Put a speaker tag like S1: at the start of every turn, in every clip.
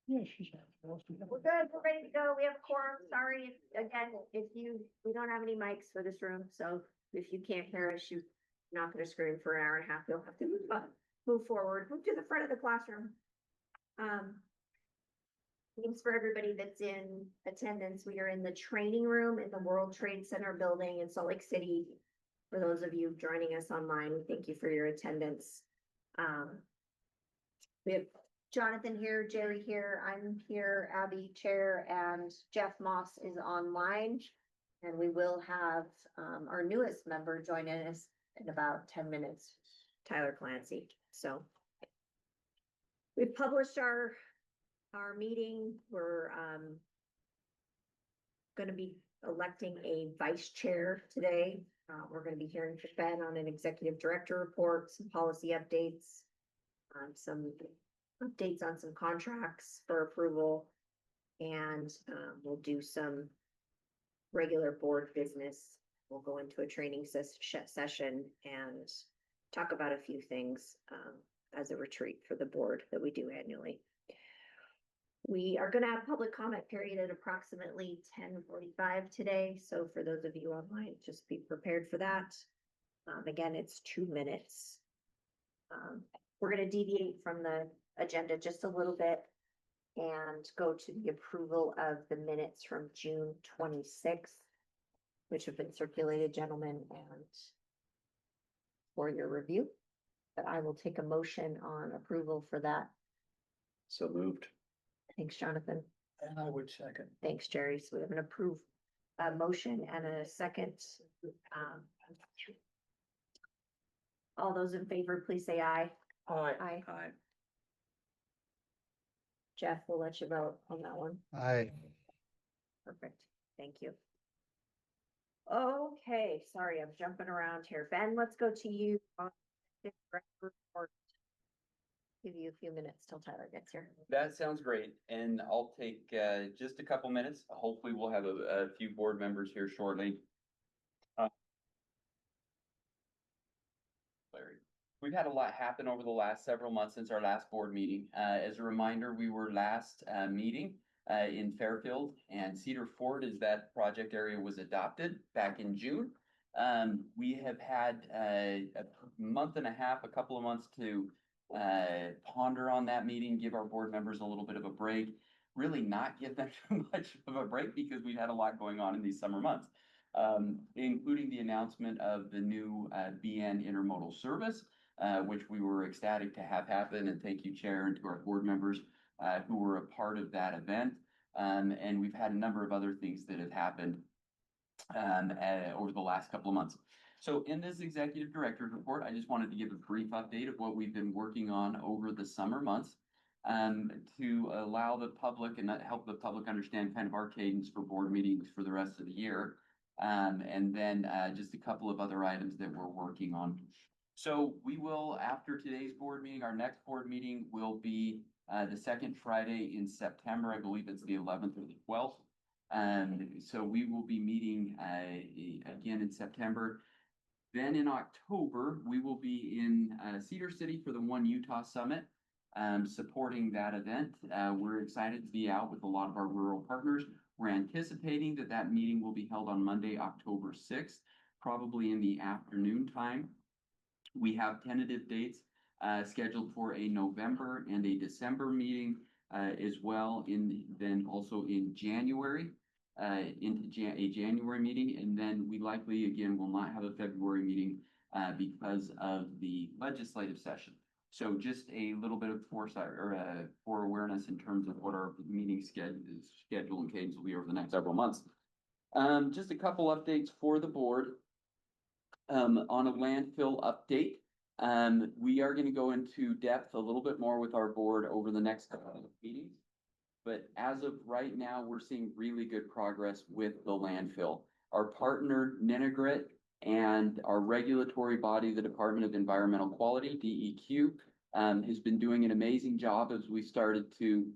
S1: Yeah, she's had most of them.
S2: We're good, we're ready to go, we have a quorum, sorry, again, we don't have any mics for this room, so if you can't hear us, you're not gonna scream for an hour and a half, you'll have to move forward, move to the front of the classroom. Thanks for everybody that's in attendance, we are in the training room in the World Trade Center building in Salt Lake City. For those of you joining us online, we thank you for your attendance. We have Jonathan here, Jerry here, I'm here, Abby chair, and Jeff Moss is online. And we will have our newest member joining us in about 10 minutes, Tyler Clancy. So we've published our meeting. We're going to be electing a vice chair today. We're going to be hearing from Ben on an executive director report, some policy updates, some updates on some contracts for approval, and we'll do some regular board business. We'll go into a training session and talk about a few things as a retreat for the board that we do annually. We are going to have public comment period at approximately 10:45 today. So for those of you online, just be prepared for that. Again, it's 2 minutes. We're going to deviate from the agenda just a little bit and go to the approval of the minutes from June 26th, which have been circulated, gentlemen, and for your review. But I will take a motion on approval for that.
S3: So moved.
S2: Thanks, Jonathan.
S1: And I would second.
S2: Thanks, Jerry. So we have an approved motion and a second. All those in favor, please say aye.
S1: Aye.
S2: Aye.
S3: Aye.
S2: Jeff, we'll let you vote on that one.
S1: Aye.
S2: Perfect. Thank you. Okay, sorry, I'm jumping around here. Ben, let's go to you on the report. Give you a few minutes till Tyler gets here.
S4: That sounds great, and I'll take just a couple minutes. Hopefully we'll have a few board members here shortly. Larry, we've had a lot happen over the last several months since our last board meeting. As a reminder, we were last meeting in Fairfield, and Cedar Fort as that project area was adopted back in June. We have had a month and a half, a couple of months to ponder on that meeting, give our board members a little bit of a break, really not give them too much of a break because we've had a lot going on in these summer months, including the announcement of the new BN intermodal service, which we were ecstatic to have happen. And thank you, Chair, and to our board members who were a part of that event. And we've had a number of other things that have happened over the last couple of months. So in this executive director's report, I just wanted to give a brief update of what we've been working on over the summer months to allow the public and help the public understand kind of our cadence for board meetings for the rest of the year. And then just a couple of other items that we're working on. So we will, after today's board meeting, our next board meeting will be the second Friday in September. I believe it's the 11th or the 12th. So we will be meeting again in September. Then in October, we will be in Cedar City for the One Utah Summit, supporting that event. We're excited to be out with a lot of our rural partners. We're anticipating that that meeting will be held on Monday, October 6th, probably in the afternoon time. We have tentative dates scheduled for a November and a December meeting as well, then also in January. Into a January meeting, and then we likely again will not have a February meeting because of the legislative session. So just a little bit of foresight or for awareness in terms of what our meeting schedule and cadence will be over the next several months. Just a couple updates for the board on a landfill update. We are going to go into depth a little bit more with our board over the next couple of meetings. But as of right now, we're seeing really good progress with the landfill. Our partner, Ninegrit, and our regulatory body, the Department of Environmental Quality, DEQ, has been doing an amazing job as we started to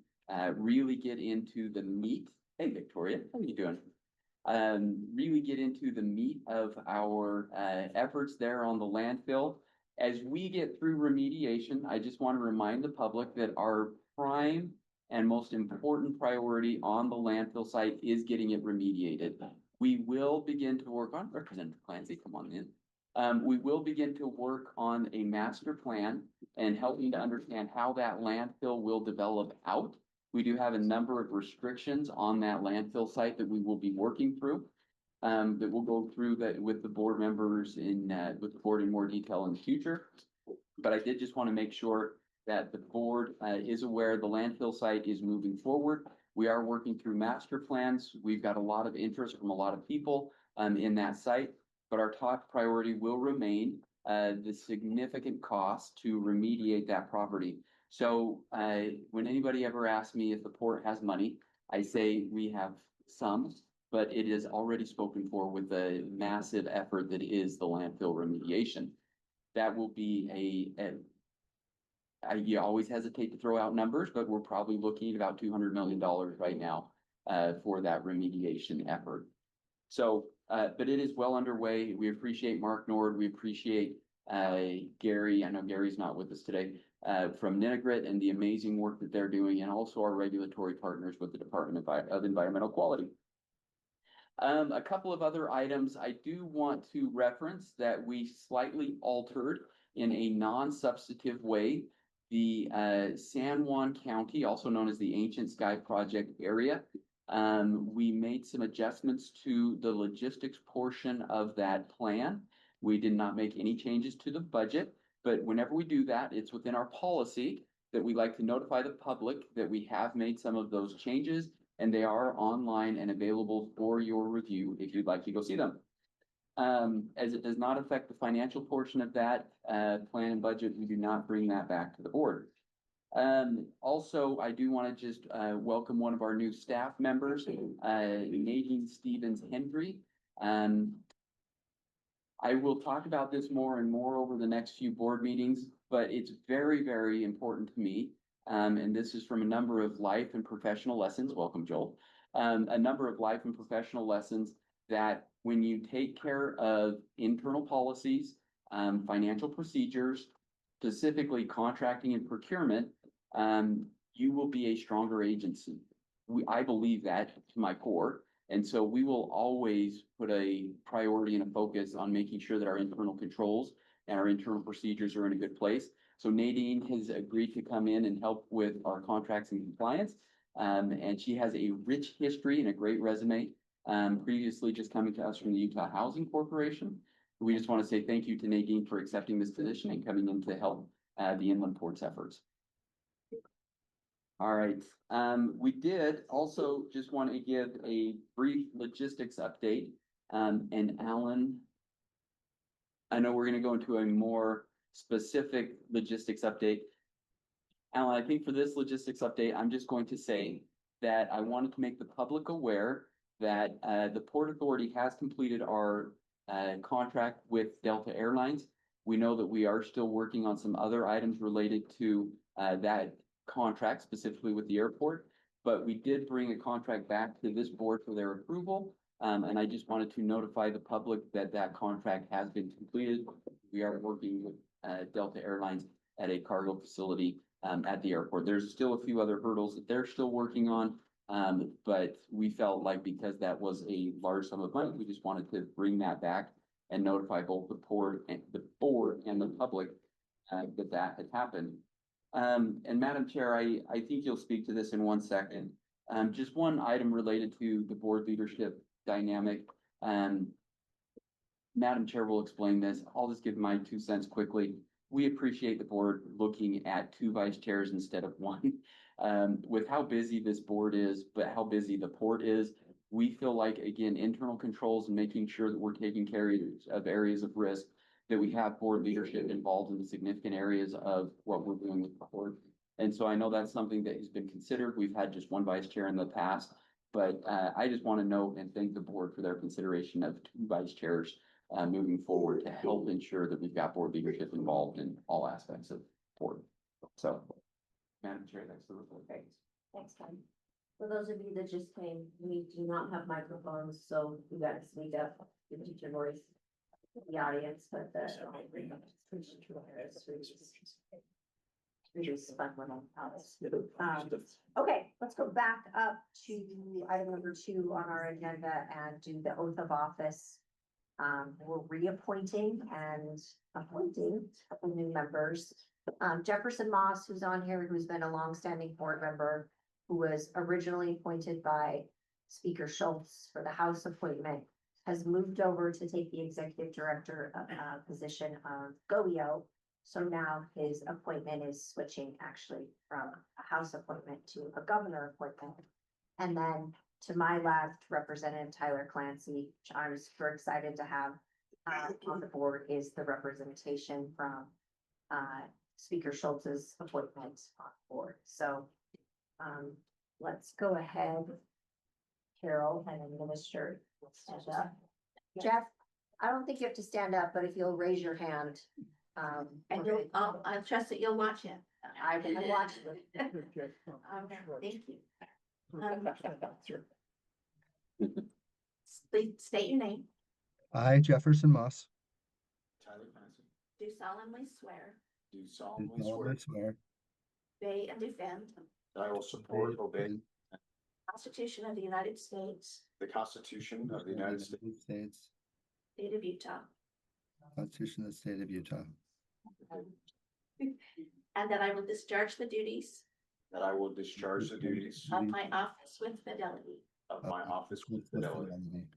S4: really get into the meat. Hey, Victoria, how are you doing? Really get into the meat of our efforts there on the landfill. As we get through remediation, I just want to remind the public that our prime and most important priority on the landfill site is getting it remediated. We will begin to work on, Representative Clancy, come on in. We will begin to work on a master plan and helping to understand how that landfill will develop out. We do have a number of restrictions on that landfill site that we will be working through. That we'll go through that with the board members with the board in more detail in the future. But I did just want to make sure that the board is aware the landfill site is moving forward. We are working through master plans. We've got a lot of interest from a lot of people in that site, but our top priority will remain the significant cost to remediate that property. So when anybody ever asks me if the port has money, I say we have some, but it is already spoken for with the massive effort that is the landfill remediation. That will be you always hesitate to throw out numbers, but we're probably looking at about $200 million right now for that remediation effort. So, but it is well underway. We appreciate Mark Nord. We appreciate Gary. I know Gary's not with us today from Ninigrit and the amazing work that they're doing, and also our regulatory partners with the Department of Environmental Quality. A couple of other items I do want to reference that we slightly altered in a non-substantive way. The San Juan County, also known as the Ancient Sky Project area, we made some adjustments to the logistics portion of that plan. We did not make any changes to the budget, but whenever we do that, it's within our policy that we like to notify the public that we have made some of those changes, and they are online and available for your review if you'd like to go see them. As it does not affect the financial portion of that plan and budget, we do not bring that back to the board. Also, I do want to just welcome one of our new staff members, Nadine Stevens Hendry. I will talk about this more and more over the next few board meetings, but it's very, very important to me. And this is from a number of life and professional lessons. Welcome, Joel. A number of life and professional lessons that when you take care of internal policies, financial procedures, specifically contracting and procurement, you will be a stronger agency. I believe that to my core. And so we will always put a priority and a focus on making sure that our internal controls and our internal procedures are in a good place. So Nadine has agreed to come in and help with our contracts and compliance. And she has a rich history and a great resume, previously just coming to us from the Utah Housing Corporation. We just want to say thank you to Nadine for accepting this position and coming in to help the Inland Ports efforts. All right. We did also just want to give a brief logistics update. And Alan, I know we're going to go into a more specific logistics update. Alan, I think for this logistics update, I'm just going to say that I wanted to make the public aware that the Port Authority has completed our contract with Delta Airlines. We know that we are still working on some other items related to that contract, specifically with the airport, but we did bring a contract back to this board for their approval. And I just wanted to notify the public that that contract has been completed. We are working with Delta Airlines at a cargo facility at the airport. There's still a few other hurdles that they're still working on, but we felt like because that was a large sum of money, we just wanted to bring that back and notify both the port and the board and the public that that had happened. And Madam Chair, I think you'll speak to this in 1 second. Just one item related to the board leadership dynamic. Madam Chair will explain this. I'll just give my 2 cents quickly. We appreciate the board looking at 2 vice chairs instead of 1. With how busy this board is, but how busy the port is, we feel like, again, internal controls and making sure that we're taking care of areas of risk, that we have board leadership involved in the significant areas of what we're doing with the board. And so I know that's something that has been considered. We've had just 1 vice chair in the past, but I just want to note and thank the board for their consideration of 2 vice chairs moving forward to help ensure that we've got board leadership involved in all aspects of board. So, Madam Chair, that's the report.
S5: Thanks, Tom. For those of you that just came, we do not have microphones, so you got to speak up, give your voice to the audience, but
S2: Reduce fun little house. Okay, let's go back up to item number 2 on our agenda and do the oath of office. We're reappointing and appointing a couple new members. Jefferson Moss, who's on here, who's been a longstanding board member, who was originally appointed by Speaker Schultz for the House appointment, has moved over to take the executive director position of GOEO. So now his appointment is switching actually from a House appointment to a governor appointment. And then to my left, Representative Tyler Clancy, which I'm super excited to have on the board, is the representation from Speaker Schultz's appointment on board. So let's go ahead, Carol, and administer. Stand up. Jeff, I don't think you have to stand up, but if you'll raise your hand.
S5: And you'll, I trust that you'll watch it.
S2: I will watch it.
S5: Thank you. Please state your name.
S6: I, Jefferson Moss,
S7: Tyler Clancy,
S5: Do solemnly swear,
S7: do
S6: do
S7: solemnly
S6: solemnly
S7: swear
S6: swear
S5: obey and defend
S7: that I will support, obey
S6: the
S5: the Constitution of the United States,
S7: the Constitution of the United States,
S6: States,
S5: state of Utah,
S6: Constitution of the State of Utah,
S5: and that I will discharge the duties
S7: that I will discharge the duties
S5: of my office with fidelity.
S7: of my office with
S6: with
S7: fidelity.
S6: fidelity.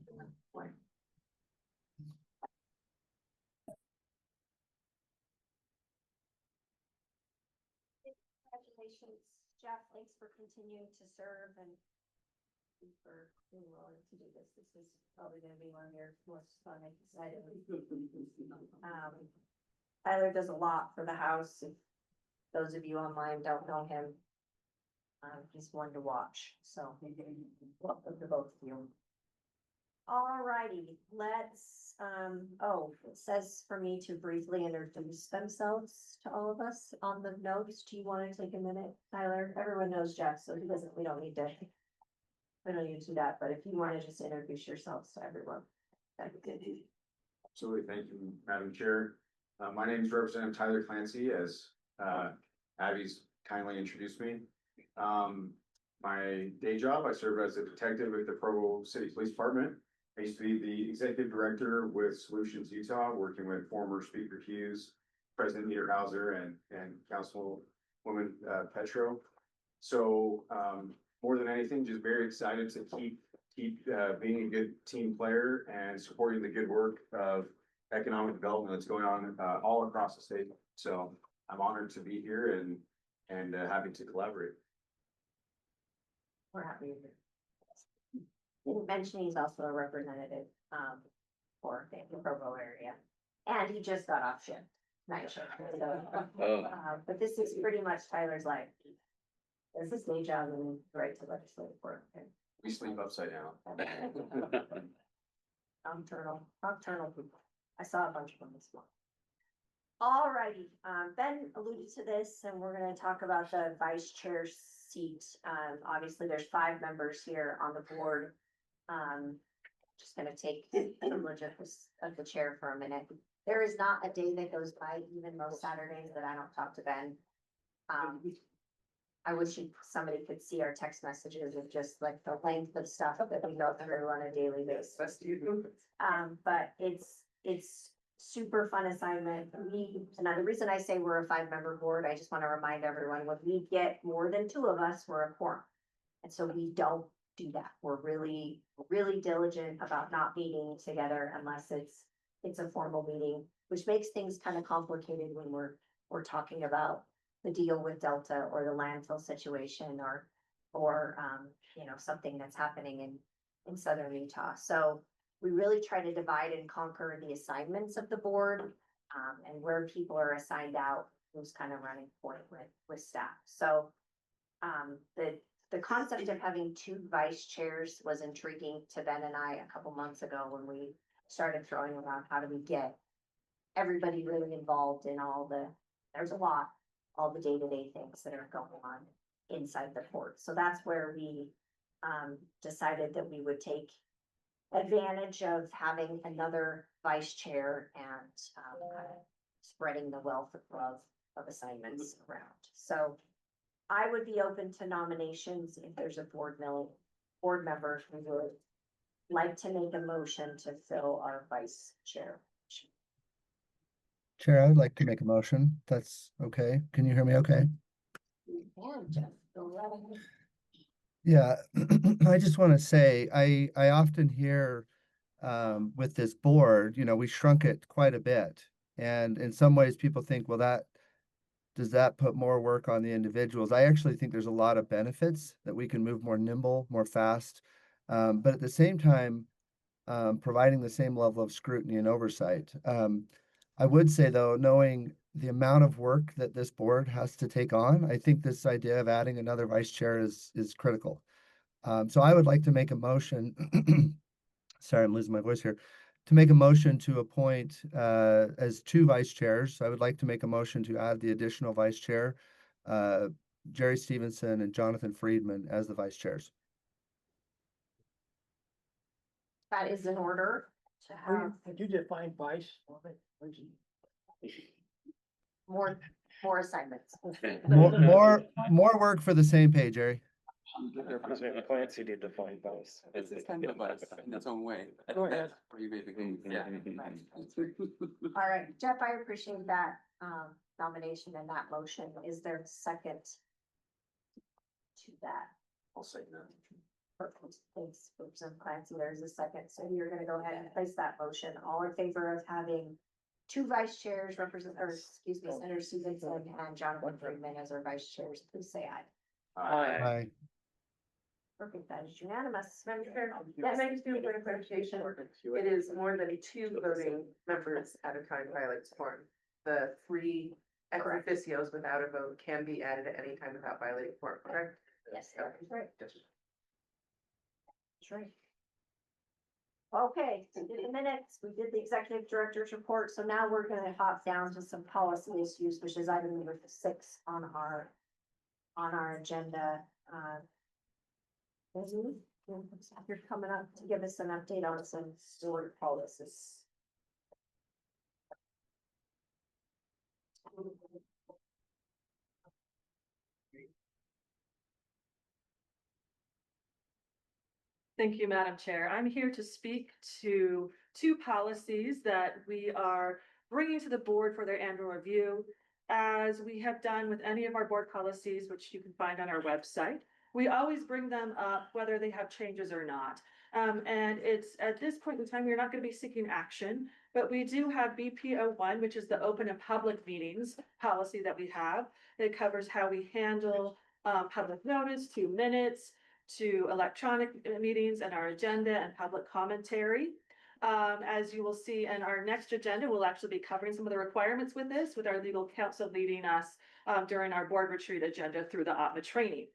S2: Congratulations, Jeff. Thanks for continuing to serve and for being willing to do this. This is probably gonna be one of your most fun and exciting. Tyler does a lot for the house. If those of you online don't know him, he's one to watch. So welcome to both of you. Alrighty, let's, it says for me to briefly introduce themselves to all of us on the notes. Do you want to take a minute, Tyler? Everyone knows Jeff, so we don't need to do that, but if you want to just introduce yourselves to everyone, that'd be good.
S7: Absolutely. Thank you, Madam Chair. My name is Representative Tyler Clancy, as Abby's kindly introduced me. My day job, I serve as a detective with the Provo City Police Department. I used to be the executive director with Solutions Utah, working with former Speaker Hughes, President Niederhauser, and Councilwoman Petro. So more than anything, just very excited to keep being a good team player and supporting the good work of economic development that's going on all across the state. So I'm honored to be here and happy to collaborate.
S2: We're happy. Didn't mention he's also a representative, for the Provo area, and he just got off shift, night shift. So,
S3: Oh.
S2: but this is pretty much Tyler's life. This is day job and right to legislative work.
S7: We sleep upside down.
S2: Nocturnal people. I saw a bunch of them this morning. Alrighty, Ben alluded to this and we're gonna talk about the vice chair seat. Obviously there's 5 members here on the board. Just gonna take the privilege of the chair for a minute. There is not a day that goes by, even most Saturdays, that I don't talk to Ben. I wish somebody could see our text messages of just like the length of stuff that we go through on a daily basis. But it's super fun assignment. And the reason I say we're a 5-member board, I just want to remind everyone, when we get more than 2 of us, we're a quorum. And so we don't do that. We're really diligent about not meeting together unless it's a formal meeting, which makes things kind of complicated when we're talking about the deal with Delta or the landfill situation or something that's happening in southern Utah. So we really try to divide and conquer the assignments of the board, and where people are assigned out, who's kind of running point with staff. So the concept of having 2 vice chairs was intriguing to Ben and I a couple months ago when we started throwing around how do we get everybody really involved in all the day-to-day things that are going on inside the port. So that's where we decided that we would take advantage of having another vice chair and kind of spreading the wealth of of assignments around. So I would be open to nominations if there's a board member who would like to make a motion to fill our vice chair.
S6: Chair, I would like to make a motion. That's okay. Can you hear me okay?
S2: And Jeff, go right ahead.
S6: Yeah, I just want to say, I often hear with this board, we shrunk it quite a bit. And in some ways, people think, well, does that put more work on the individuals? I actually think there's a lot of benefits that we can move more nimble, more fast. But at the same time, providing the same level of scrutiny and oversight. I would say though, knowing the amount of work that this board has to take on, I think this idea of adding another vice chair is critical. So I would like to make a motion, sorry, I'm losing my voice here, to make a motion to appoint as two vice chairs. I would like to make a motion to add the additional vice chair, Jerry Stevenson and Jonathan Friedman as the vice chairs.
S2: That is in order to have
S1: Did you define vice?
S2: more assignments.
S6: More work for the same pay, Jerry.
S3: Clancy did define those.
S4: It's kind of a, in its own way.
S1: Go ahead.
S4: Where you basically, yeah.
S2: All right, Jeff, I appreciate that nomination and that motion. Is there a second to that?
S7: I'll say no.
S2: Perfect. Thanks, Representative Clancy. There's a second. So you're gonna go ahead and place that motion. All in favor of having two vice chairs, Senator Stevenson and Jonathan Friedman as our vice chairs, please say aye.
S6: Aye.
S2: Perfect. That is unanimous.
S8: Madam Chair, can I just do a point of clarification? It is more than two voting members at a time by like form. The three ex officios without a vote can be added at any time without violating form, correct?
S2: Yes, that's right. That's right. Okay, we did the minutes, we did the executive director's report, so now we're gonna hop down to some policy issues, which is item number 6 on our agenda. Leslie, you're coming up to give us an update on some board policies.
S9: Thank you, Madam Chair. I'm here to speak to two policies that we are bringing to the board for their annual review. As we have done with any of our board policies, which you can find on our website, we always bring them up whether they have changes or not. And it's at this point in time, we're not going to be seeking action, but we do have BPO1, which is the open and public meetings policy that we have. It covers how we handle public notice, 2 minutes, to electronic meetings and our agenda and public commentary. As you will see in our next agenda, we'll actually be covering some of the requirements with this, with our legal counsel leading us during our board retreat agenda through the OPMA training.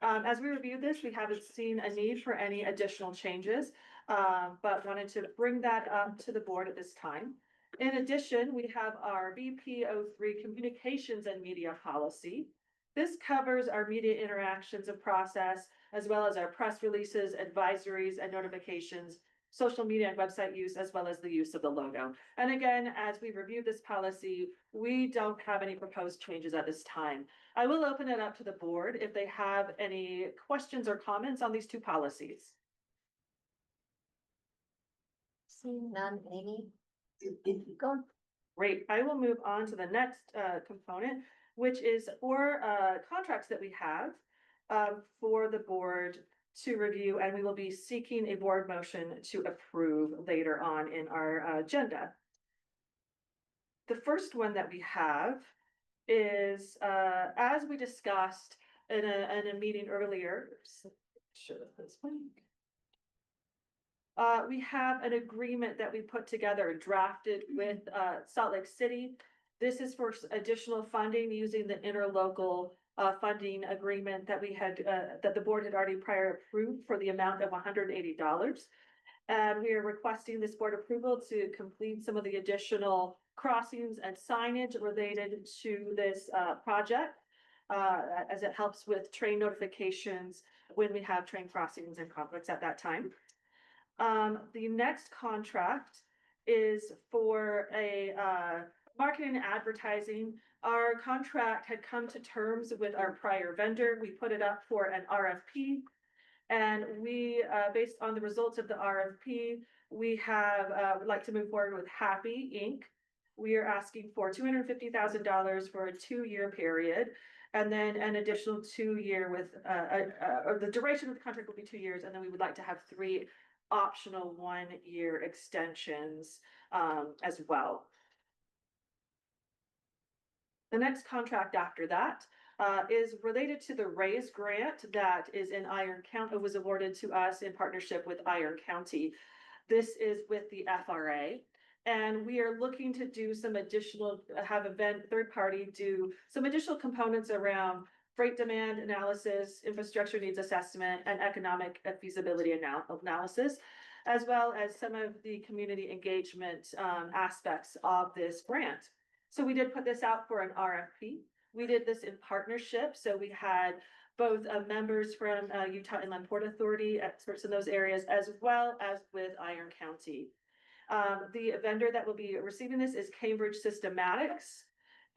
S9: As we review this, we haven't seen a need for any additional changes, but wanted to bring that up to the board at this time. In addition, we have our BPO3 communications and media policy. This covers our media interactions and process, as well as our press releases, advisories, and notifications, social media and website use, as well as the use of the logo. And again, as we review this policy, we don't have any proposed changes at this time. I will open it up to the board if they have any questions or comments on these two policies.
S2: Seeing none, Amy? Go.
S9: Great. I will move on to the next component, which is for contracts that we have for the board to review, and we will be seeking a board motion to approve later on in our agenda. The first one that we have is, as we discussed in a meeting earlier, we have an agreement that we put together, drafted with Salt Lake City. This is for additional funding using the interlocal funding agreement that we had, that the board had already prior approved for the amount of $180. And we are requesting this board approval to complete some of the additional crossings and signage related to this project, as it helps with train notifications when we have train crossings and conflicts at that time. The next contract is for a marketing and advertising, our contract had come to terms with our prior vendor. We put it up for an RFP. And we, based on the results of the RFP, we have, would like to move forward with Happy Inc. We are asking for $250,000 for a 2-year period. And then an additional 2-year with, or the duration of the contract will be 2 years. And then we would like to have 3 optional 1-year extensions, as well. The next contract after that is related to the RAISE grant that is in Iron County, was awarded to us in partnership with Iron County. This is with the FRA. And we are looking to do some additional, have third party do some additional components around freight demand analysis, infrastructure needs assessment, and economic feasibility analysis, as well as some of the community engagement aspects of this grant. So we did put this out for an RFP. We did this in partnership. So we had both members from Utah Inland Port Authority, experts in those areas, as well as with Iron County. The vendor that will be receiving this is Cambridge Systematics.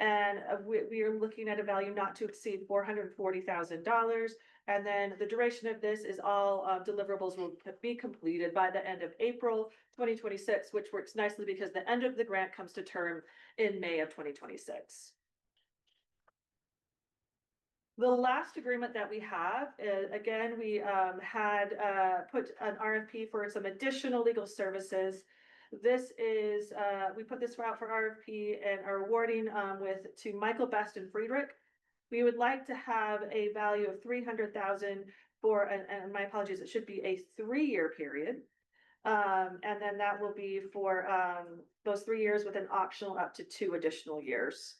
S9: And we are looking at a value not to exceed $440,000. And then the duration of this is all deliverables will be completed by the end of April 2026, which works nicely because the end of the grant comes to term in May of 2026. The last agreement that we have is, again, we had put an RFP for some additional legal services. This is, we put this out for RFP and are awarding to Michael Best and Friedrich. We would like to have a value of $300,000 for, and my apologies, it should be a 3-year period. And then that will be for those 3 years with an optional up to 2 additional years.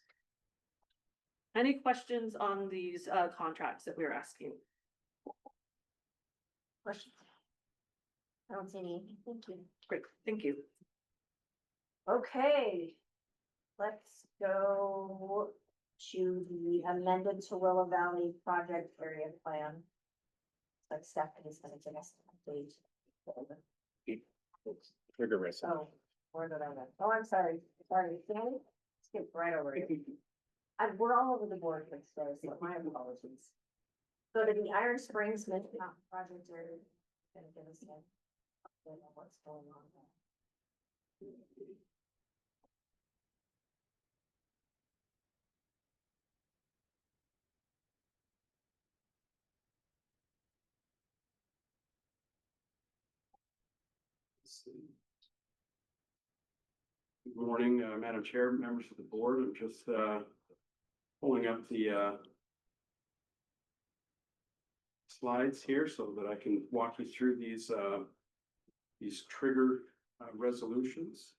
S9: Any questions on these contracts that we're asking?
S2: Questions? I don't see any. Thank you.
S9: Great, thank you.
S2: Okay, let's go to the amended Tooele Valley project area plan. Like Stephanie's gonna give us an update.
S3: Rigorous.
S2: Oh, where did I go? Oh, I'm sorry, Sandy, skip right over it. We're all over the board for today, so my apologies. Go to the Iron Springs Mountain project area. Gonna give us an update on what's going on there.
S10: Good morning, Madam Chair, members of the board. I'm just pulling up the slides here so that I can walk you through these trigger resolutions.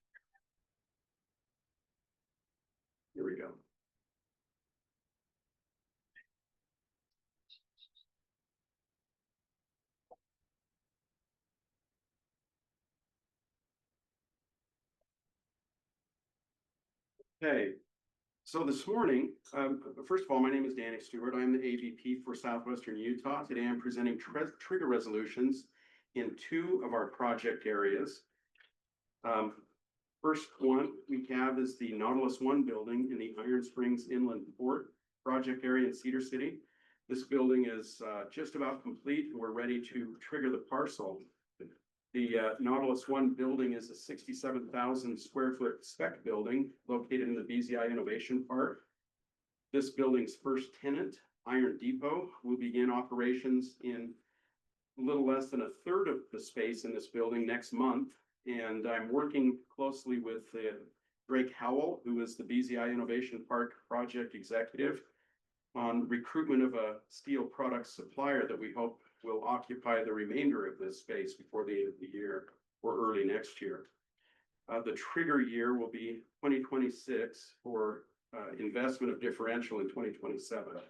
S10: Here we go. Okay, so this morning, first of all, my name is Danny Stewart. I'm the AVP for Southwestern Utah. Today I'm presenting trigger resolutions in 2 of our project areas. First one we have is the Nautilus 1 building in the Iron Springs Inland Port project area in Cedar City. This building is just about complete and we're ready to trigger the parcel. The Nautilus 1 building is a 67,000 square foot spec building located in the BZI Innovation Park. This building's first tenant, Iron Depot, will begin operations in a little less than 1/3 of the space in this building next month. And I'm working closely with Drake Howell, who is the BZI Innovation Park project executive, on recruitment of a steel product supplier that we hope will occupy the remainder of this space before the end of the year or early next year. The trigger year will be 2026 for investment of differential in 2027.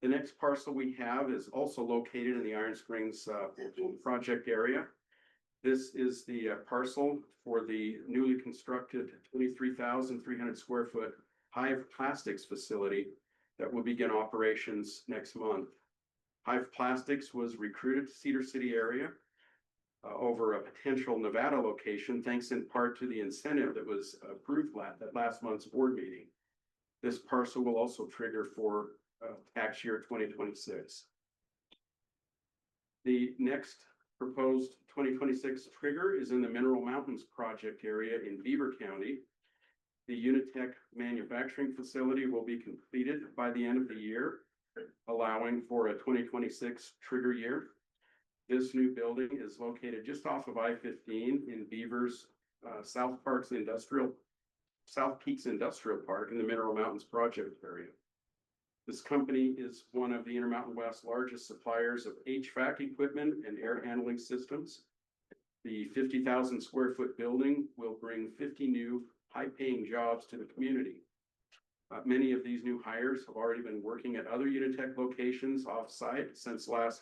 S10: The next parcel we have is also located in the Iron Springs project area. This is the parcel for the newly constructed 23,300 square foot Hive Plastics facility that will begin operations next month. Hive Plastics was recruited to Cedar City area over a potential Nevada location, thanks in part to the incentive that was approved at last month's board meeting. This parcel will also trigger for tax year 2026. The next proposed 2026 trigger is in the Mineral Mountains project area in Beaver County. The Unitech manufacturing facility will be completed by the end of the year, allowing for a 2026 trigger year. This new building is located just off of I-15 in Beaver's South Peaks Industrial Park in the Mineral Mountains project area. This company is one of the Intermountain West's largest suppliers of HVAC equipment and air handling systems. The 50,000 square foot building will bring 50 new high-paying jobs to the community. Many of these new hires have already been working at other Unitech locations off-site since last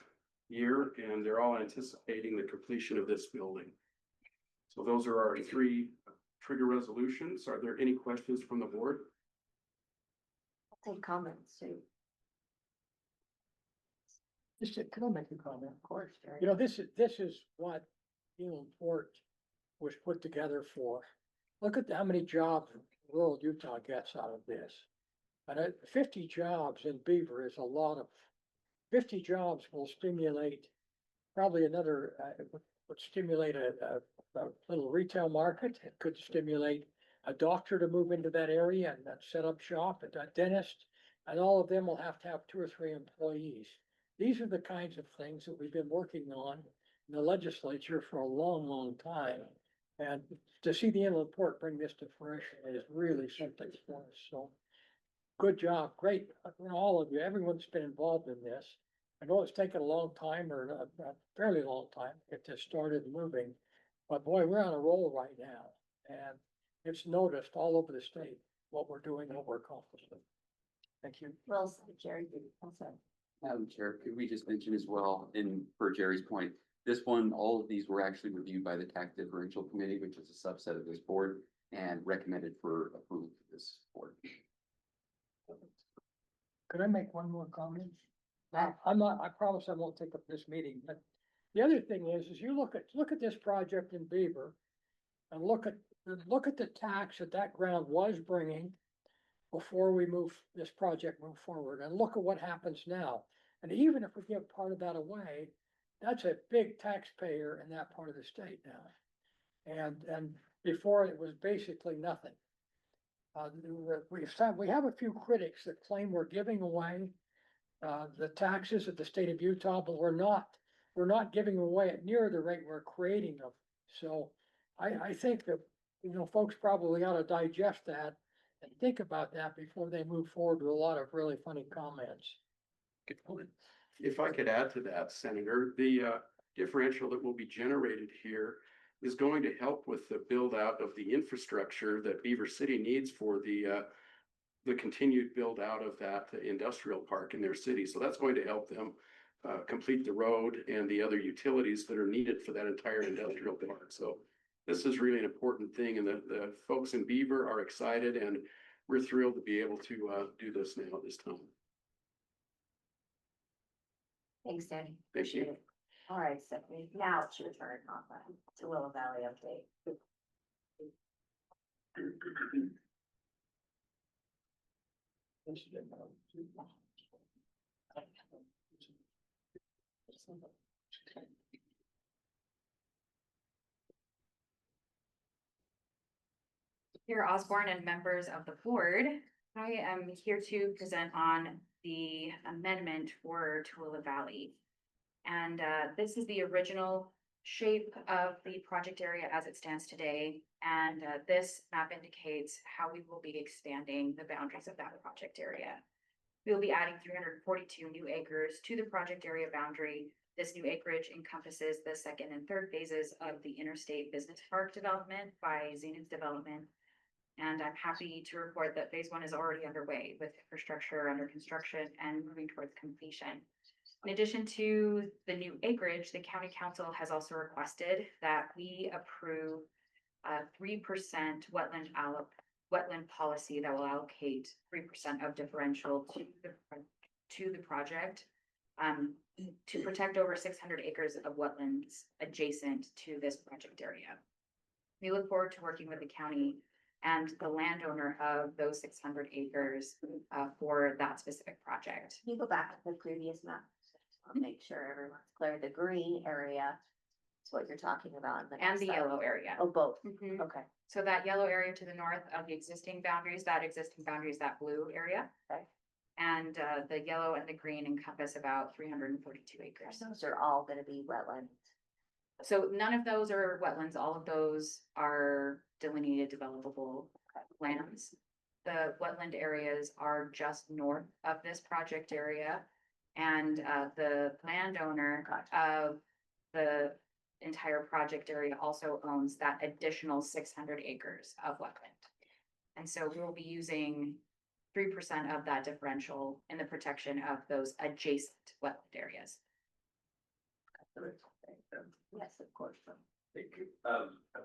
S10: year, and they're all anticipating the completion of this building. So those are our three trigger resolutions. Are there any questions from the board?
S2: I'll take comments too.
S1: Can I make a comment?
S2: Of course, Jerry.
S1: You know, this is what Elam Port was put together for. Look at how many jobs rural Utah gets out of this. And 50 jobs in Beaver is a lot of, 50 jobs will stimulate probably another, would stimulate a little retail market. It could stimulate a doctor to move into that area and set up shop, a dentist, and all of them will have to have 2 or 3 employees. These are the kinds of things that we've been working on in the legislature for a long, long time. And to see the inland port bring this to fruition is really something for us. So good job, great. All of you, everyone's been involved in this. I know it's taken a long time, or a fairly long time to get this started moving. But boy, we're on a roll right now. And it's noticed all over the state what we're doing, what we're accomplishing. Thank you.
S2: Well said, Jerry. Well said.
S4: Madam Chair, could we just mention as well, in per Jerry's point, this one, all of these were actually reviewed by the Tax Differential Committee, which is a subset of this board, and recommended for approval to this board.
S1: Could I make one more comment?
S2: Yeah.
S1: I promise I won't take up this meeting, but the other thing is you look at this project in Beaver and look at the tax that ground was bringing before this project moved forward, and look at what happens now. And even if we give part of that away, that's a big taxpayer in that part of the state now. And before it was basically nothing. We have a few critics that claim we're giving away the taxes of the state of Utah, but we're not giving away at near the rate we're creating them. So I think that, folks probably ought to digest that and think about that before they move forward with a lot of really funny comments.
S10: Good point. If I could add to that, Senator, the differential that will be generated here is going to help with the build out of the infrastructure that Beaver City needs for the continued build out of that industrial park in their city. So that's going to help them complete the road and the other utilities that are needed for that entire industrial park. So this is really an important thing, and the folks in Beaver are excited, and we're thrilled to be able to do this now at this time.
S2: Thanks, Danny.
S10: Thank you.
S2: Appreciate it. All right, Stephanie, now it's your turn on that. It's a Willow Valley update.
S11: Here, Osborne and members of the board, I am here to present on the amendment for Tooele Valley. And this is the original shape of the project area as it stands today. And this map indicates how we will be expanding the boundaries of that project area. We will be adding 342 new acres to the project area boundary. This new acreage encompasses the second and third phases of the Interstate Business Park development by Zenith Development. And I'm happy to report that phase 1 is already underway with infrastructure under construction and moving towards completion. In addition to the new acreage, the county council has also requested that we approve a 3% wetland policy that will allocate 3% of differential to the project. to protect over 600 acres of wetlands adjacent to this project area. We look forward to working with the county and the landowner of those 600 acres for that specific project.
S5: Can you go back to the previous map? I'll make sure everyone's clear. The green area is what you're talking about.
S11: And the yellow area.
S5: Oh, both.
S11: Mhm.
S5: Okay.
S11: So that yellow area to the north of the existing boundaries, that existing boundary is that blue area.
S5: Okay.
S11: And the yellow and the green encompass about 342 acres.
S5: Those are all gonna be wetlands.
S11: So none of those are wetlands, all of those are delineated developable lands. The wetland areas are just north of this project area. And the landowner of the entire project area also owns that additional 600 acres of wetland. And so we'll be using 3% of that differential in the protection of those adjacent wetland areas.
S5: Yes, of course.
S3: Thank you.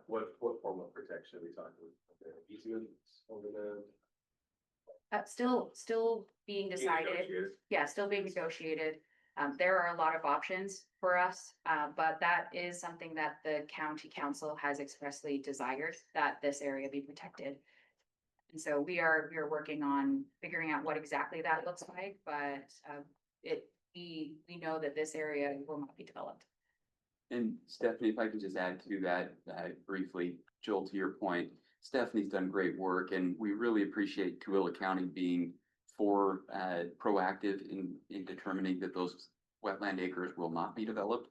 S3: What form of protection are we talking about? Easements over the?
S11: Still being decided.
S3: negotiated?
S11: Yeah, still being negotiated. There are a lot of options for us, but that is something that the county council has expressly desired, that this area be protected. And so we are working on figuring out what exactly that looks like, but we know that this area will not be developed.
S4: And Stephanie, if I could just add to that briefly, Joel, to your point, Stephanie's done great work and we really appreciate Tooele County being proactive in determining that those wetland acres will not be developed.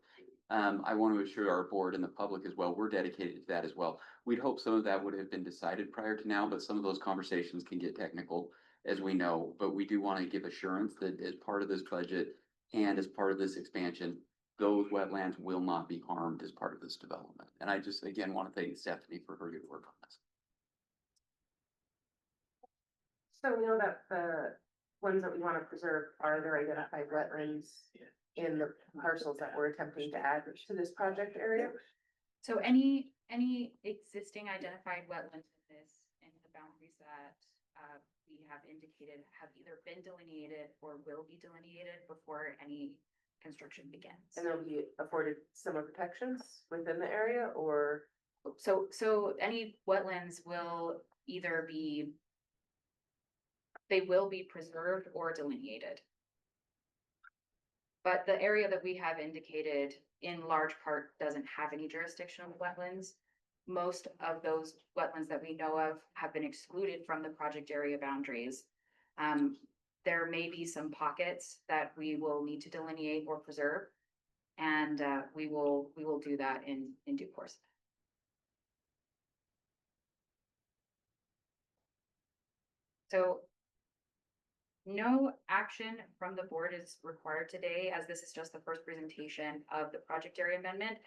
S4: I want to assure our board and the public as well, we're dedicated to that as well. We'd hope some of that would have been decided prior to now, but some of those conversations can get technical, as we know. But we do want to give assurance that as part of this budget and as part of this expansion, those wetlands will not be harmed as part of this development. And I just, again, want to thank Stephanie for her good work on this.
S8: So we know that the ones that we want to preserve are the identified wetlands in the parcels that we're attempting to add to this project area.
S11: So any existing identified wetlands in the boundaries that we have indicated have either been delineated or will be delineated before any construction begins.
S8: And they'll be afforded similar protections within the area, or?
S11: So any wetlands will either be preserved or delineated. But the area that we have indicated in large part doesn't have any jurisdictional wetlands. Most of those wetlands that we know of have been excluded from the project area boundaries. There may be some pockets that we will need to delineate or preserve. And we will do that in due course. So no action from the board is required today, as this is just the first presentation of the project area amendment.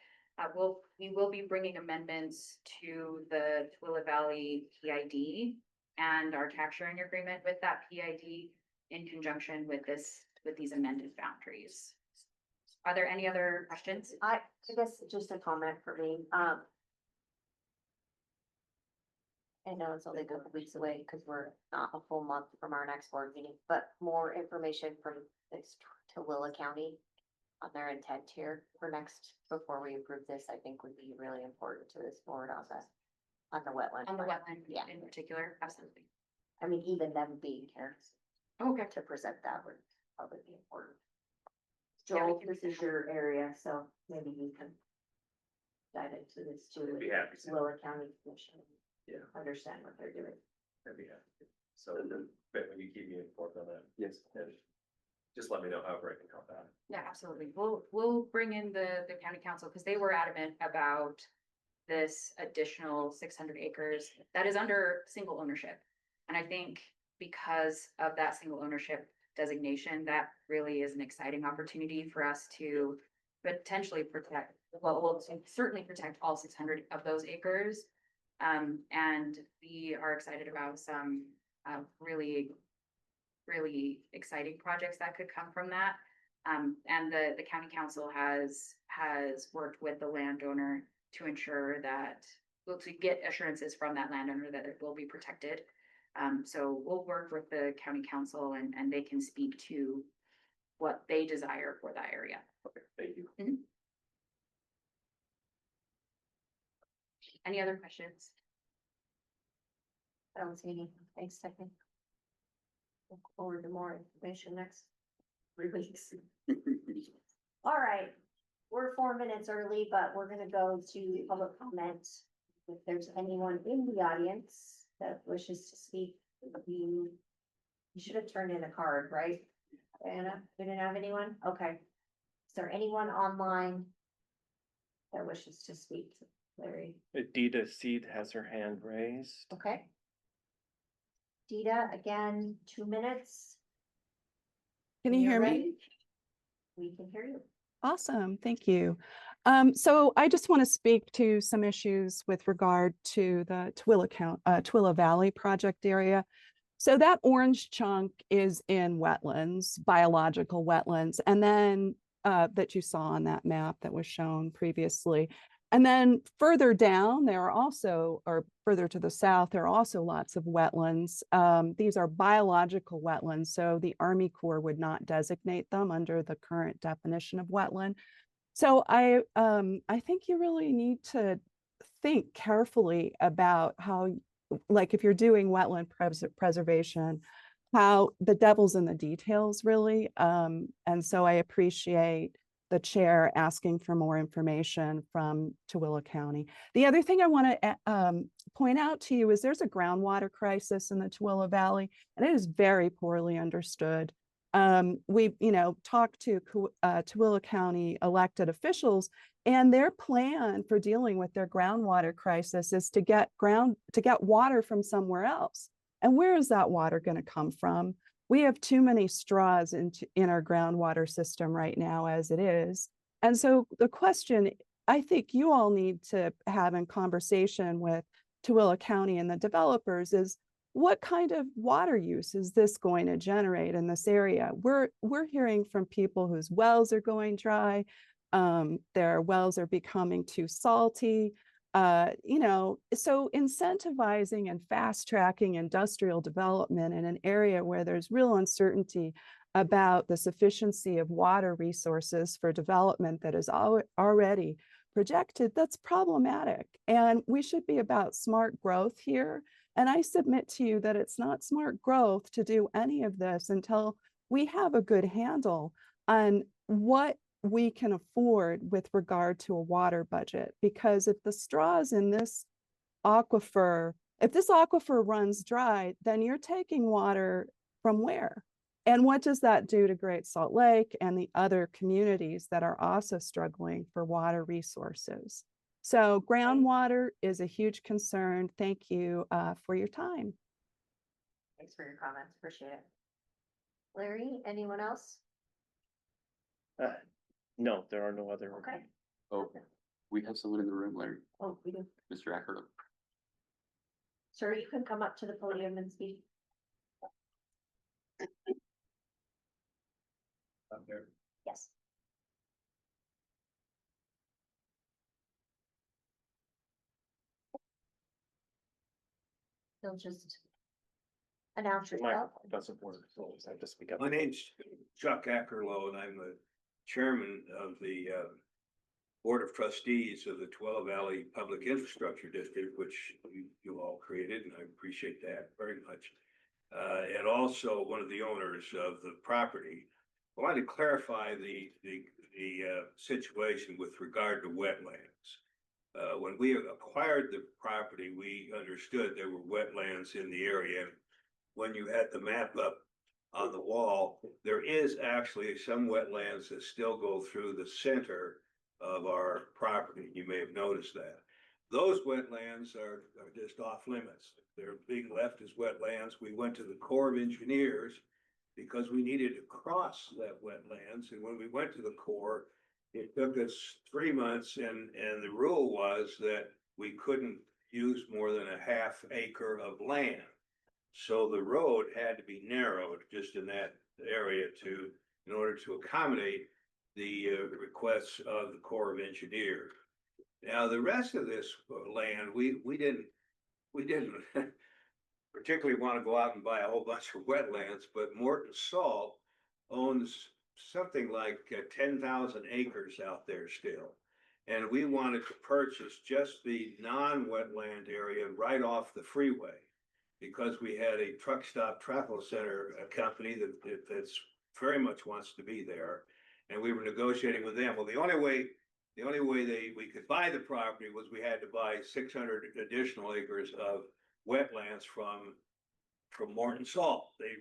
S11: We will be bringing amendments to the Tooele Valley PID and our tax sharing agreement with that PID in conjunction with these amended boundaries. Are there any other questions?
S5: I guess just a comment for me, I know it's only a couple weeks away because we're not a full month from our next board meeting, but more information from this Tooele County on their intent here for next, before we approve this, I think would be really important to this board on the wetland.
S11: On the wetland
S5: Yeah.
S11: in particular, absolutely.
S5: I mean, even them being here
S11: Okay.
S5: to present that would probably be important.
S11: Yeah, we
S5: Joel,
S11: can
S5: this is your area, so maybe you can dive into this too.
S3: I'd be happy to.
S5: Tooele County Commission.
S3: Yeah.
S5: Understand what they're doing.
S3: That'd be happy. So, but when you keep me informed on that.
S4: Yes.
S3: and just let me know however I can help out.
S11: Yeah, absolutely. We'll bring in the county council because they were adamant about this additional 600 acres that is under single ownership. And I think because of that single ownership designation, that really is an exciting opportunity for us to potentially protect, well, we'll certainly protect all 600 of those acres. And we are excited about some really exciting projects that could come from that. And the county council has worked with the landowner to ensure that, well, to get assurances from that landowner that it will be protected. So we'll work with the county council and they can speak to what they desire for that area.
S3: Okay, thank you.
S11: Any other questions?
S5: I don't see any. Thanks, Stephanie. Look forward to more information next 3 weeks. All right, we're 4 minutes early, but we're gonna go to public comment. If there's anyone in the audience that wishes to speak, you should have turned in a card, right? Anna, we didn't have anyone? Okay. Is there anyone online that wishes to speak? Larry,
S12: Adita Seed has her hand raised.
S5: okay. Dita, again, 2 minutes.
S13: Can
S5: When
S13: you
S5: you're
S13: hear me?
S5: ready, we can hear you.
S13: Awesome, thank you. So I just want to speak to some issues with regard to the Tooele Valley project area. So that orange chunk is in wetlands, biological wetlands, and then that you saw on that map that was shown previously. And then further down, there are also, or further to the south, there are also lots of wetlands. These are biological wetlands, so the Army Corps would not designate them under the current definition of wetland. So I think you really need to think carefully about how, like if you're doing wetland preservation, how the devil's in the details really. And so I appreciate the chair asking for more information from Tooele County. The other thing I want to point out to you is there's a groundwater crisis in the Tooele Valley, and it is very poorly understood. We, talked to Tooele County elected officials, and their plan for dealing with their groundwater crisis is to get water from somewhere else. And where is that water going to come from? We have too many straws in our groundwater system right now as it is. And so the question I think you all need to have in conversation with Tooele County and the developers is, what kind of water use is this going to generate in this area? We're hearing from people whose wells are going dry. Their wells are becoming too salty. So incentivizing and fast tracking industrial development in an area where there's real uncertainty about the sufficiency of water resources for development that is already projected, that's problematic. And we should be about smart growth here. And I submit to you that it's not smart growth to do any of this until we have a good handle on what we can afford with regard to a water budget. Because if the straws in this aquifer, if this aquifer runs dry, then you're taking water from where? And what does that do to Great Salt Lake and the other communities that are also struggling for water resources? So groundwater is a huge concern. Thank you for your time.
S5: Thanks for your comments. Appreciate it. Larry, anyone else?
S12: No, there are no other.
S5: Okay.
S4: Oh, we have someone in the room, Larry,
S5: Oh, we do.
S4: Mr. Ackerman.
S5: Sir, you can come up to the podium and speak.
S3: Up there.
S5: Yes. You'll just announce
S12: My
S5: yourself.
S12: doesn't work, so I just have to speak up.
S14: My name's Chuck Ackerlow, and I'm the chairman of the Board of Trustees of the Tooele Valley Public Infrastructure District, which you all created, and I appreciate that very much. And also one of the owners of the property. I wanted to clarify the situation with regard to wetlands. When we acquired the property, we understood there were wetlands in the area. When you had the map up on the wall, there is actually some wetlands that still go through the center of our property. You may have noticed that. Those wetlands are just off limits. They're being left as wetlands. We went to the Corps of Engineers because we needed to cross that wetlands. And when we went to the Corps, it took us 3 months, and the rule was that we couldn't use more than a half acre of land. So the road had to be narrowed just in that area in order to accommodate the requests of the Corps of Engineers. Now, the rest of this land, we didn't particularly want to go out and buy a whole bunch of wetlands, but Morton Salt owns something like 10,000 acres out there still. And we wanted to purchase just the non-wetland area right off the freeway. Because we had a truck stop travel center, company that's very much wants to be there. And we were negotiating with them. Well, the only way we could buy the property was we had to buy 600 additional acres of wetlands from Morton Salt. They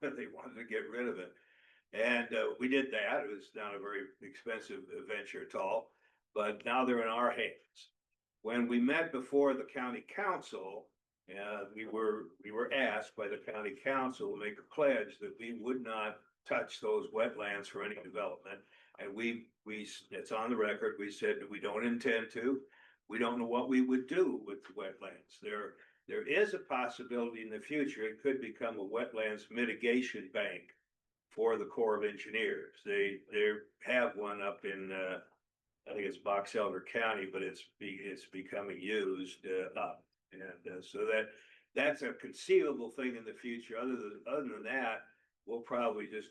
S14: wanted to get rid of it. And we did that. It was not a very expensive venture at all, but now they're in our hands. When we met before the county council, we were asked by the county council to make a pledge that we would not touch those wetlands for any development. And it's on the record, we said that we don't intend to. We don't know what we would do with the wetlands. There is a possibility in the future it could become a wetlands mitigation bank for the Corps of Engineers. They have one up in I think it's Box Elder County, but it's becoming used up. And so that's a conceivable thing in the future. Other than that, we'll probably just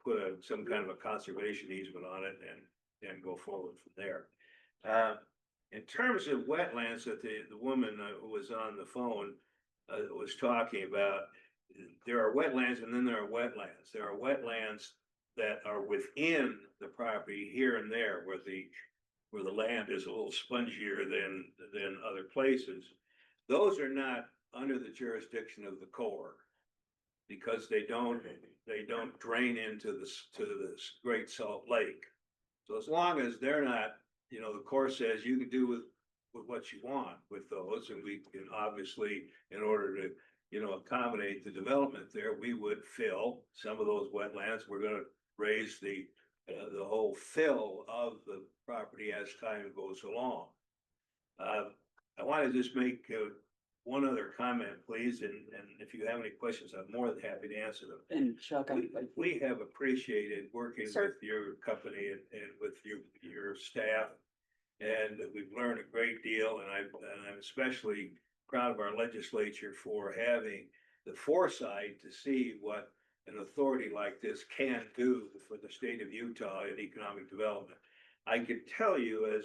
S14: put some kind of a conservation easement on it and go forward from there. In terms of wetlands that the woman who was on the phone was talking about, there are wetlands and then there are wetlands. There are wetlands that are within the property here and there where the land is a little spongier than other places. Those are not under the jurisdiction of the Corps because they don't drain into the Great Salt Lake. So as long as they're not, the Corps says you can do with what you want with those, and we can obviously, in order to accommodate the development there, we would fill some of those wetlands. We're going to raise the whole fill of the property as time goes along. I want to just make one other comment, please, and if you have any questions, I'm more than happy to answer them.
S4: And Chuck,
S14: We have appreciated working with your company and with your staff, and we've learned a great deal. And I'm especially proud of our legislature for having the foresight to see what an authority like this can do for the state of Utah in economic development. I can tell you as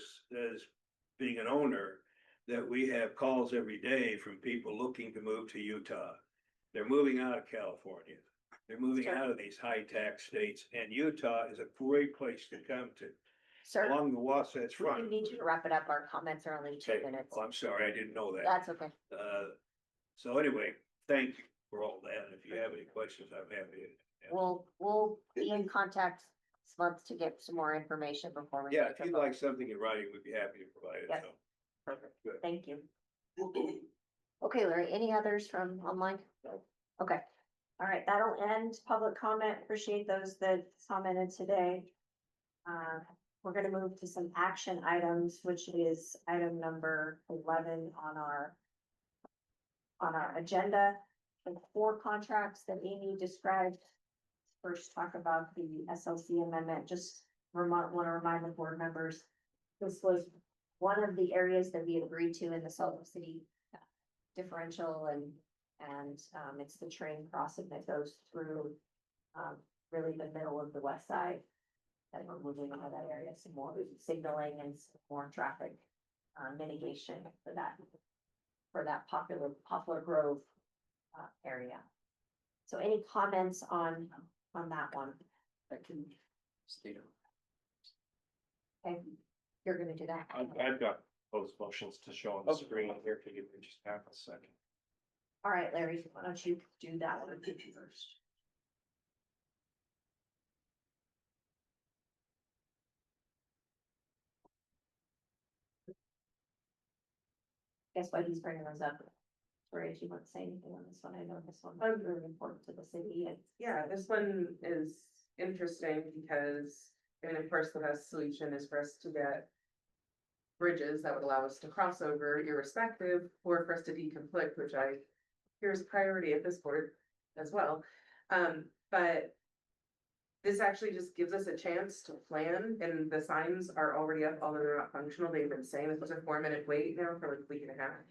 S14: being an owner that we have calls every day from people looking to move to Utah. They're moving out of California. They're moving out of these high tax states, and Utah is a great place to come to.
S5: Sir,
S14: Along the Wasatch
S5: we
S14: Front.
S5: need you to wrap it up. Our comments are only 2
S14: Okay.
S5: minutes.
S14: Oh, I'm sorry, I didn't know that.
S5: That's okay.
S14: So anyway, thank you for all that. And if you have any questions, I'm happy to.
S5: We'll be in contact this month to get some more information before we.
S14: Yeah,
S5: make
S14: if
S5: a
S14: you'd
S5: vote.
S14: like something in writing, we'd be happy to provide it.
S5: Yes.
S14: So.
S5: Perfect.
S14: Good.
S5: Thank you. Okay, Larry, any others from online? Okay. All right, that'll end public comment. Appreciate those that commented today. We're gonna move to some action items, which is item number 11 on our agenda. The 4 contracts that Amy described. First, talk about the SLC amendment. Just want to remind the board members, this was one of the areas that we agreed to in the Salt Lake City differential, and it's the train crossing that goes through really the middle of the west side. And we're moving out of that area, some more signaling and some more traffic mitigation for that Poplar Grove area. So any comments on that one?
S4: I can state it.
S5: Okay, you're gonna do that.
S12: I've got those motions to show on the screen here. If you give me just half a second.
S5: All right, Larry, why don't you do that one first? Guess why he's bringing those up? Sorry, if you want to say anything on this one, I know this one is really important to the city and.
S8: Yeah, this one is interesting because, of course, the best solution is for us to get bridges that would allow us to cross over irrespective, or for us to deconflict, which I hear is priority at this board as well. But this actually just gives us a chance to plan, and the signs are already up, although they're not functional. They've been saying this was a 4-minute wait now for like a week and a half.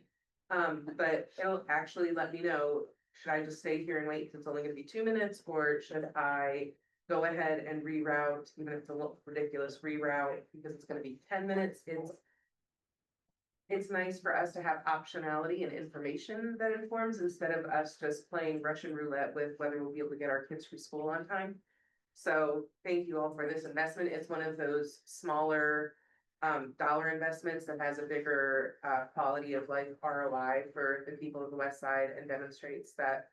S8: But it'll actually let me know, should I just stay here and wait because it's only gonna be 2 minutes, or should I go ahead and reroute, even if it's a little ridiculous reroute, because it's gonna be 10 minutes, it's nice for us to have optionality and information that informs instead of us just playing Russian roulette with whether we'll be able to get our kids through school on time. So thank you all for this investment. It's one of those smaller dollar investments that has a bigger quality of life ROI for the people of the West Side and demonstrates that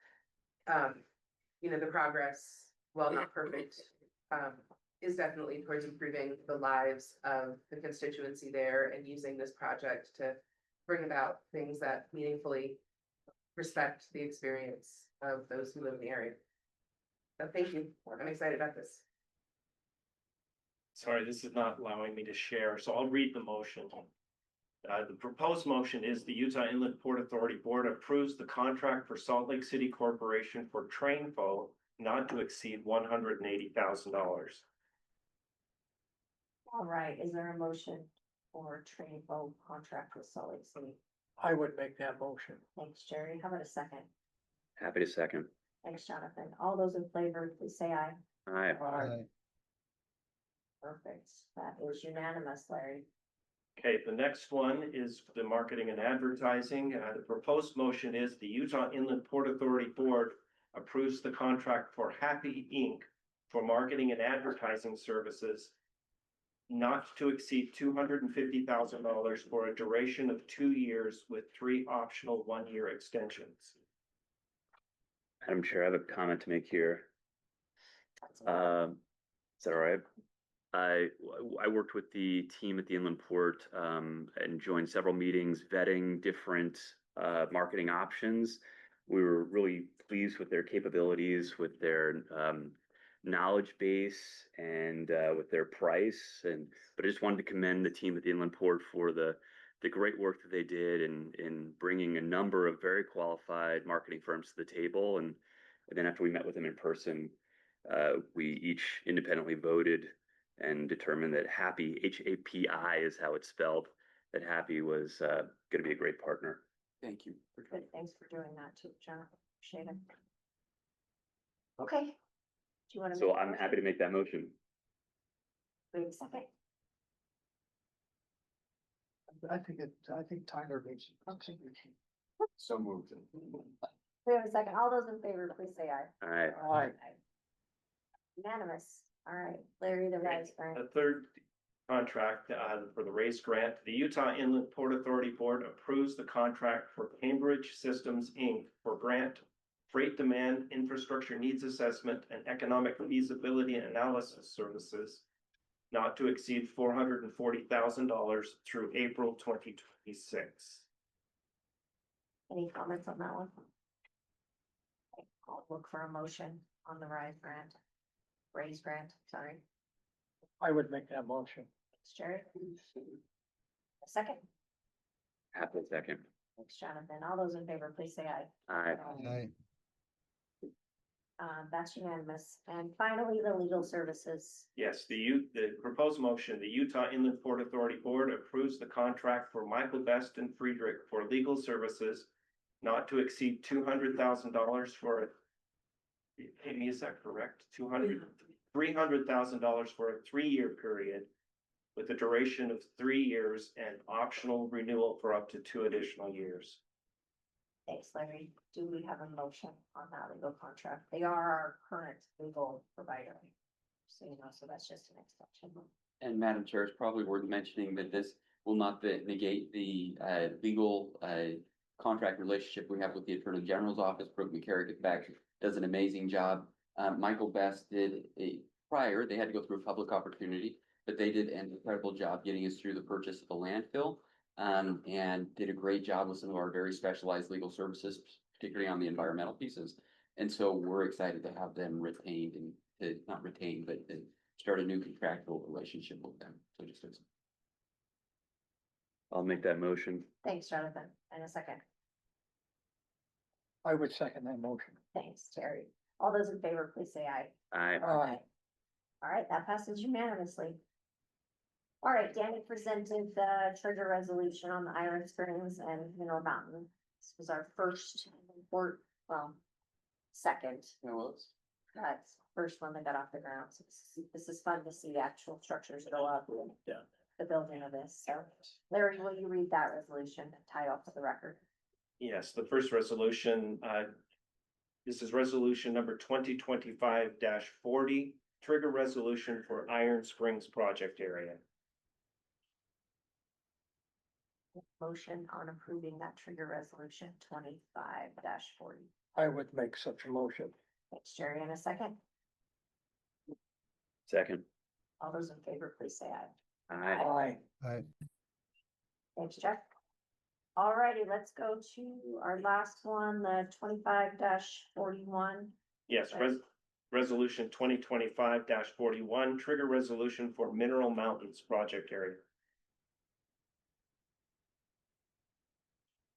S8: the progress, while not perfect, is definitely towards improving the lives of the constituency there and using this project to bring about things that meaningfully respect the experience of those who live in the area. So thank you. I'm excited about this.
S12: Sorry, this is not allowing me to share, so I'll read the motion. The proposed motion is the Utah Inland Port Authority Board approves the contract for Salt Lake City Corporation for Trainfo not to exceed $180,000.
S2: All right, is there a motion for train vote contract with Salt Lake City?
S1: I would make that motion.
S2: Thanks, Jerry. How about a second?
S4: Happy to second.
S2: Thanks, Jonathan. All those in favor, please say aye.
S4: Aye.
S1: Aye.
S2: Perfect. That is unanimous, Larry.
S12: Okay, the next one is the marketing and advertising. The proposed motion is the Utah Inland Port Authority Board approves the contract for Happy Inc. for marketing and advertising services not to exceed $250,000 for a duration of 2 years with 3 optional 1-year extensions.
S4: Madam Chair, I have a comment to make here. Is that all right? I worked with the team at the Inland Port and joined several meetings vetting different marketing options. We were really pleased with their capabilities, with their knowledge base, and with their price. But I just wanted to commend the team at the Inland Port for the great work that they did in bringing a number of very qualified marketing firms to the table. And then after we met with them in person, we each independently voted and determined that Happy, HAPI is how it's spelled, that Happy was going to be a great partner. Thank you.
S2: Good, thanks for doing that too, Jonathan. Appreciate it. Okay. Do you want to?
S4: So I'm happy to make that motion.
S2: Wait a second.
S1: I think Tyler makes it.
S2: Okay.
S7: So moved.
S2: We have a second. All those in favor, please say aye.
S4: All right.
S1: Aye.
S2: Unanimous. All right, Larry, the RISE grant.
S12: The third contract for the RACE grant, the Utah Inland Port Authority Board approves the contract for Cambridge Systems, Inc. for grant, freight demand, infrastructure needs assessment, and economic feasibility analysis services not to exceed $440,000 through April 2026.
S2: Any comments on that one? Okay, I'll look for a motion on the RISE grant. RAISE grant, sorry.
S1: I would make that motion.
S2: Thanks, Jerry. A second.
S4: Happy second.
S2: Thanks, Jonathan. All those in favor, please say aye.
S4: Aye.
S6: Aye.
S2: That's unanimous. And finally, the legal services.
S12: Yes, the proposed motion, the Utah Inland Port Authority Board approves the contract for Michael Best and Friedrich for legal services not to exceed $200,000 for, Amy, is that correct? $300,000 for a 3-year period with a duration of 3 years and optional renewal for up to 2 additional years.
S2: Thanks, Larry. Do we have a motion on that legal contract? They are our current legal provider. So, so that's just an exception.
S4: And Madam Chair, it's probably worth mentioning that this will not negate the legal contract relationship we have with the Attorney General's office. Brooke McCarrick does an amazing job. Michael Best did prior, they had to go through a public opportunity, but they did an incredible job getting us through the purchase of the landfill. And did a great job with some of our very specialized legal services, particularly on the environmental pieces. And so we're excited to have them retained and not retained, but to start a new contractual relationship with them. So I'll make that motion.
S2: Thanks, Jonathan. And a second.
S1: I would second that motion.
S2: Thanks, Terry. All those in favor, please say aye.
S4: Aye.
S1: Aye.
S2: All right, that passes unanimously. All right, Danny presented the treasure resolution on the Iron Springs and Mineral Mountain. This was our first report, well, second.
S4: Yeah, well,
S5: That's the first one that got off the ground. So this is fun to see the actual structures go up and
S1: Yeah.
S5: the building of this. So Larry, will you read that resolution and title for the record?
S12: Yes, the first resolution, this is resolution number 2025-40, trigger resolution for Iron Springs project area.
S5: Motion on approving that trigger resolution 25-40.
S1: I would make such a motion.
S5: Thanks, Jerry, in a second.
S4: Second.
S5: All those in favor, please say aye.
S1: Aye.
S5: Thanks, Jeff. Alrighty, let's go to our last one, the 25-41.
S12: Yes, resolution 2025-41, trigger resolution for Mineral Mountains project area.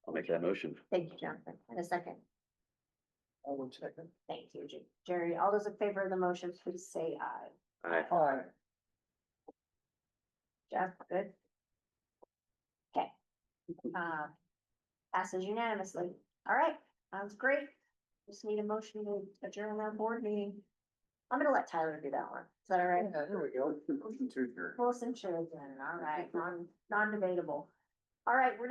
S4: I'll make that motion.
S5: Thank you, Jonathan. In a second.
S1: I would second.
S5: Thank you, Jerry. All those in favor of the motion, please say aye.
S1: Aye.
S5: Jeff, good? Okay. Passes unanimously. All right, sounds great. Just need a motion to adjourn our board meeting. I'm gonna let Tyler do that one. Is that all right?
S1: Yeah, there we go.
S7: Motion to adjourn.
S5: Wilson should, all right, non-debatable. All right, we're